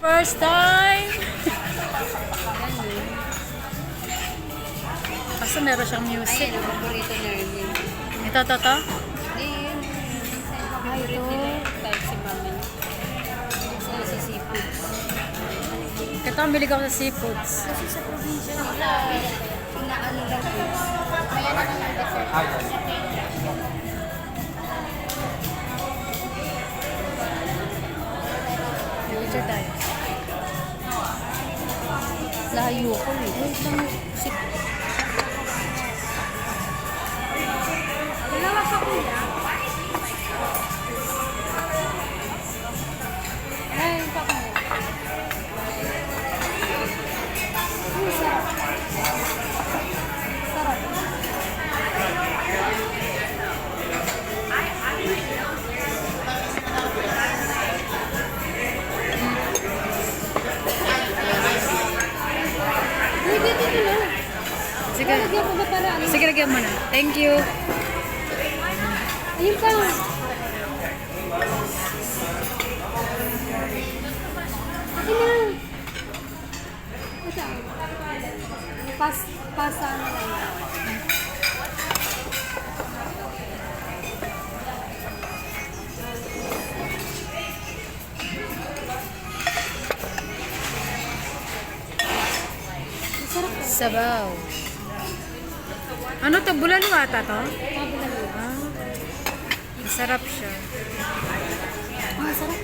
First time! Kaso meron siyang music. Ayun, ang paborito na yun. Ito. Hindi yun. Favorite nila. Kahit si mami. Sila si seafoods. Ito ang bilig ako sa seafoods. Kasi sa probinsya nila, inaano lang foods. May ano lang ang dessert. Picture tayo. Layo ko eh. Dalawa pa kuya. Ay, pa ko. Sarap. Sarap. Pwede dito na. Sige. Lagyan ko ba para ano? Sige, lagyan mo na. Thank you. Ayun pa. Akin na. Ito. Pasa na lang. Masarap to. Sabaw. Ano to? Bulalo ata to? Mabulalo. Ah, masarap siya. Masarap.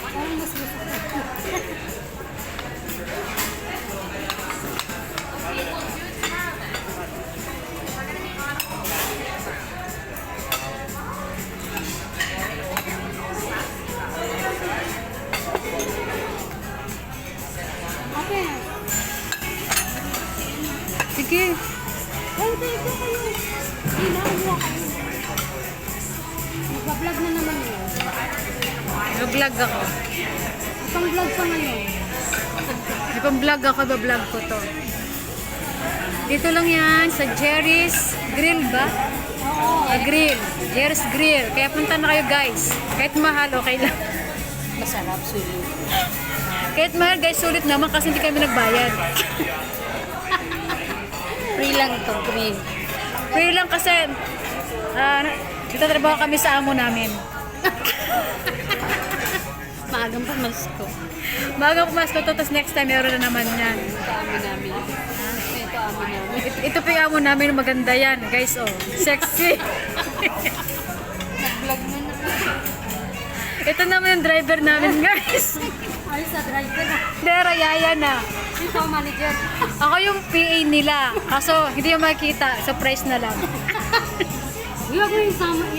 Parang mas gusto ko. Ate, Sige. ay, ito kayo. Ginagawa kayo. Magpa-vlog na naman yun. Nag-vlog ako. Pang-vlog pa ngayon. May pang-vlog ako, ba-vlog ko to. Dito lang yan, sa Jerry's Grill ba? Oo. Grill. Jerry's Grill. Kaya punta na kayo guys. Kahit mahal, okay lang. Masarap, sulit. Kahit mahal guys, sulit naman kasi hindi kami nagbayad. Free lang to, free. Free lang kasi dito trabaho kami sa amo namin. Maagang pamasko. Magang pumasok to, tapos next time meron na naman yan. Ito amin namin. Ito amin namin. Ito pa yung amo namin, maganda yan guys, oh. Sexy. Nag-vlog mo na. Ito naman yung driver namin guys. Ay, sa driver. Dera, yaya na. Ito ang manager. Ako yung PA nila. Kaso hindi yung makita, sa price na lang. Huwag mo yung sama.